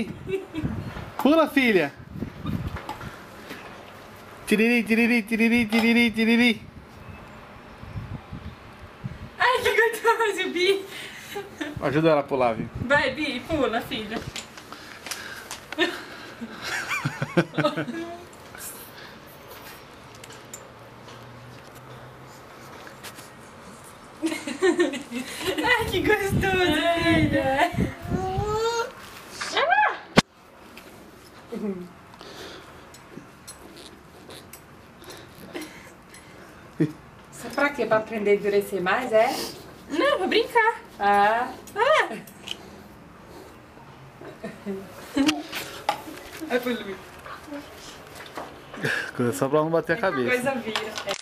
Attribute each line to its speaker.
Speaker 1: tiriri. Pula, filha. Tiriri, tiriri, tiriri, tiriri, tiriri.
Speaker 2: Ai, que gostoso, Bi.
Speaker 1: Ajuda ela a pular, viu?
Speaker 2: Vai, Bi, pula, filha. Ai, que gostoso, filha.
Speaker 3: Isso é pra quê? Pra aprender a endurecer mais, é?
Speaker 2: Não, pra brincar.
Speaker 3: Ah.
Speaker 2: Ai, foi Luiz.
Speaker 1: Só pra não bater a cabeça.
Speaker 3: Coisa vira. É.